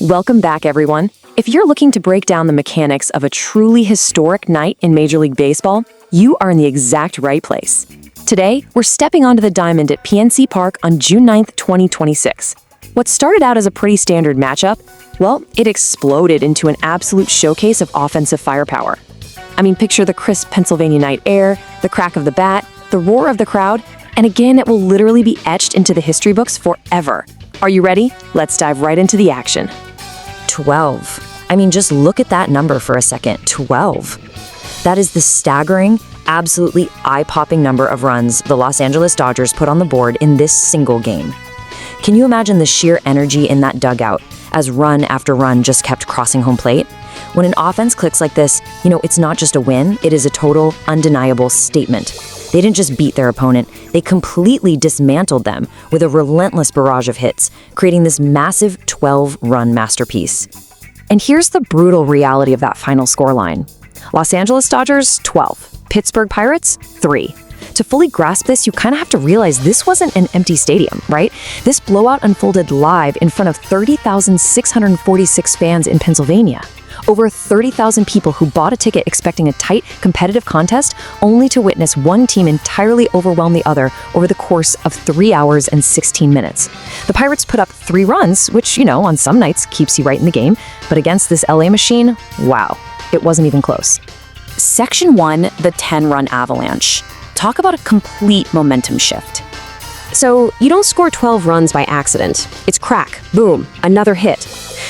Welcome back, everyone. If you're looking to break down the mechanics of a truly historic night in Major League Baseball, you are in the exact right place. Today, we're stepping onto the diamond at PNC Park on June 9th, 2026. What started out as a pretty standard matchup, well, it exploded into an absolute showcase of offensive firepower. I mean, picture the crisp Pennsylvania night air, the crack of the bat, the roar of the crowd, and again, it will literally be etched into the history books forever. Are you ready? Let's dive right into the action. 12. I mean, just look at that number for a second. 12. That is the staggering, absolutely eye-popping number of runs the Los Angeles Dodgers put on the board in this single game. Can you imagine the sheer energy in that dugout as run after run just kept crossing home plate? When an offense clicks like this, it's not just a win, it is a total, undeniable statement. They didn't just beat their opponent, they completely dismantled them with a relentless barrage of hits, creating this massive 12-run masterpiece. And here's the brutal reality of that final scoreline. Los Angeles Dodgers, 12. Pittsburgh Pirates, 3. To fully grasp this, you kind of have to realize this wasn't an empty stadium, right? This blowout unfolded live in front of 30,646 fans in Pennsylvania. Over 30,000 people who bought a ticket expecting a tight, competitive contest, only to witness one team entirely overwhelm the other over the course of 3 hours and 16 minutes. The Pirates put up 3 runs, which, on some nights keeps you right in the game, but against this LA machine, wow, it wasn't even close. Section 1, the 10-run avalanche. Talk about a complete momentum shift. So, you don't score 12 runs by accident. It's crack, boom, another hit.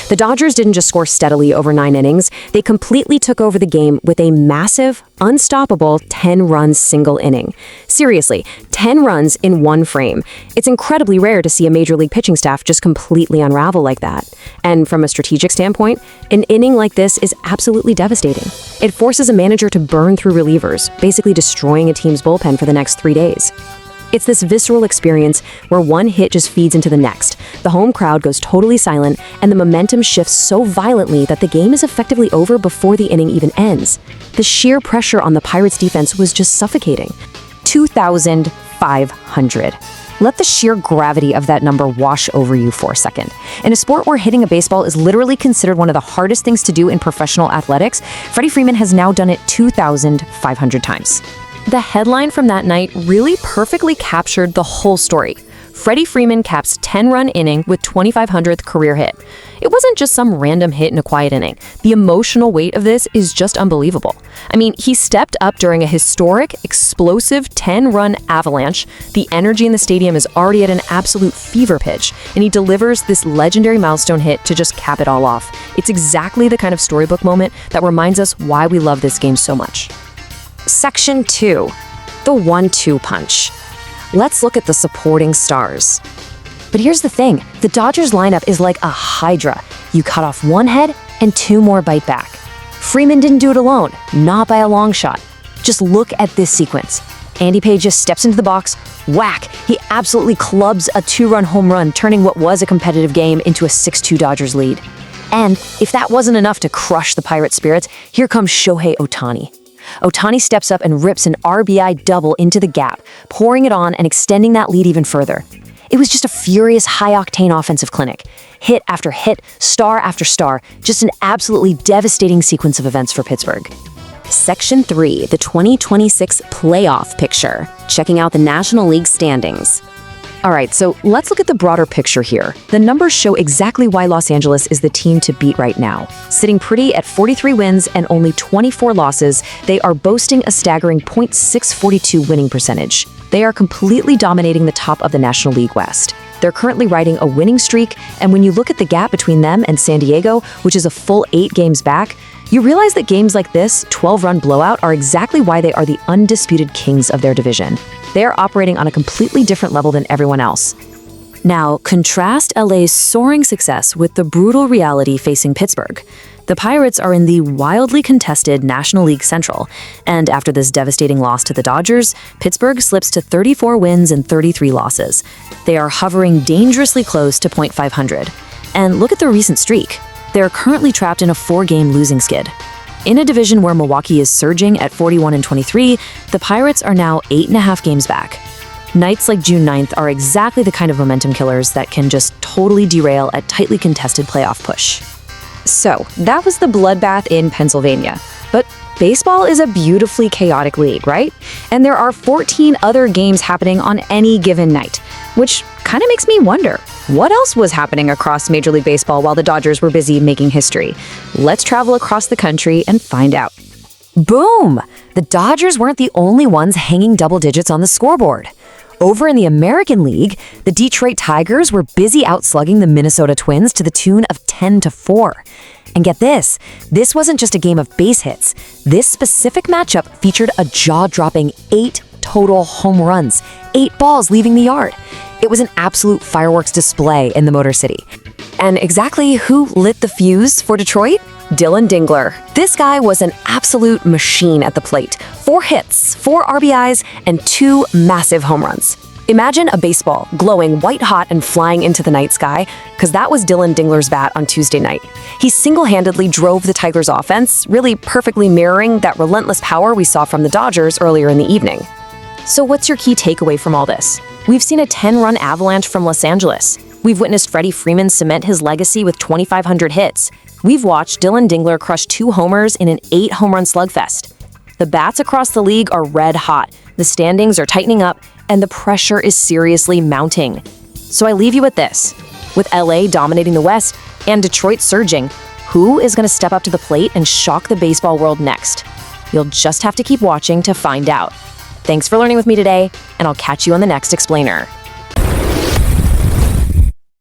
The Dodgers didn't just score steadily over 9 innings, they completely took over the game with a massive, unstoppable 10-run single inning. Seriously, 10 runs in one frame. It's incredibly rare to see a major league pitching staff just completely unravel like that. And from a strategic standpoint, an inning like this is absolutely devastating. It forces a manager to burn through relievers, basically destroying a team's bullpen for the next 3 days. It's this visceral experience where one hit just feeds into the next. The home crowd goes totally silent, and the momentum shifts so violently that the game is effectively over before the inning even ends. The sheer pressure on the Pirates' defense was just suffocating. 2,500. Let the sheer gravity of that number wash over you for a second. In a sport where hitting a baseball is literally considered one of the hardest things to do in professional athletics, Freddie Freeman has now done it 2,500 times. The headline from that night really perfectly captured the whole story. Freddie Freeman caps 10-run inning with 2,500th career hit. It wasn't just some random hit in a quiet inning. The emotional weight of this is just unbelievable. I mean, he stepped up during a historic, explosive 10-run avalanche. The energy in the stadium is already at an absolute fever pitch, and he delivers this legendary milestone hit to just cap it all off. It's exactly the kind of storybook moment that reminds us why we love this game so much. Section 2, the 1-2 punch. Let's look at the supporting stars. But here's the thing, the Dodgers lineup is like a hydra. You cut off one head and 2 more bite back. Freeman didn't do it alone, not by a long shot. Just look at this sequence. Andy Page just steps into the box, whack, he absolutely clubs a 2-run home run, turning what was a competitive game into a 6-2 Dodgers lead. And if that wasn't enough to crush the Pirates' spirits, here comes Shohei Ohtani. Ohtani steps up and rips an RBI double into the gap, pouring it on and extending that lead even further. It was just a furious, high-octane offensive clinic. Hit after hit, star after star, just an absolutely devastating sequence of events for Pittsburgh. Section 3, the 2026 playoff picture. Checking out the National League standings. All right, so let's look at the broader picture here. The numbers show exactly why Los Angeles is the team to beat right now. Sitting pretty at 43 wins and only 24 losses, they are boasting a staggering .642 winning percentage. They are completely dominating the top of the National League West. They're currently riding a winning streak, and when you look at the gap between them and San Diego, which is a full 8 games back, you realize that games like this, 12-run blowout, are exactly why they are the undisputed kings of their division. They are operating on a completely different level than everyone else. Now, contrast LA's soaring success with the brutal reality facing Pittsburgh. The Pirates are in the wildly contested National League Central, and after this devastating loss to the Dodgers, Pittsburgh slips to 34 wins and 33 losses. They are hovering dangerously close to .500. And look at the recent streak. They are currently trapped in a 4-game losing skid. In a division where Milwaukee is surging at 41-23, the Pirates are now 8.5 games back. Nights like June 9th are exactly the kind of momentum killers that can just totally derail a tightly contested playoff push. So, that was the bloodbath in Pennsylvania. But baseball is a beautifully chaotic league, right? And there are 14 other games happening on any given night, which kind of makes me wonder, what else was happening across Major League Baseball while the Dodgers were busy making history? Let's travel across the country and find out. Boom! The Dodgers weren't the only ones hanging double digits on the scoreboard. Over in the American League, the Detroit Tigers were busy outslugging the Minnesota Twins to the tune of 10-4. And get this wasn't just a game of base hits. This specific matchup featured a jaw-dropping 8 total home runs, 8 balls leaving the yard. It was an absolute fireworks display in the Motor City. And exactly who lit the fuse for Detroit? Dylan Dingler. This guy was an absolute machine at the plate. 4 hits, 4 RBIs, and 2 massive home runs. Imagine a baseball glowing white hot and flying into the night sky, because that was Dylan Dingler's bat on Tuesday night. He single-handedly drove the Tigers' offense, really perfectly mirroring that relentless power we saw from the Dodgers earlier in the evening. So what's your key takeaway from all this? We've seen a 10-run avalanche from Los Angeles. We've witnessed Freddie Freeman cement his legacy with 2,500 hits. We've watched Dylan Dingler crush 2 homers in an 8-home-run slugfest. The bats across the league are red hot, the standings are tightening up, and the pressure is seriously mounting. So I leave you with this. With LA dominating the West and Detroit surging, who is going to step up to the plate and shock the baseball world next? You'll just have to keep watching to find out. Thanks for learning with me today, and I'll catch you on the next Explainer.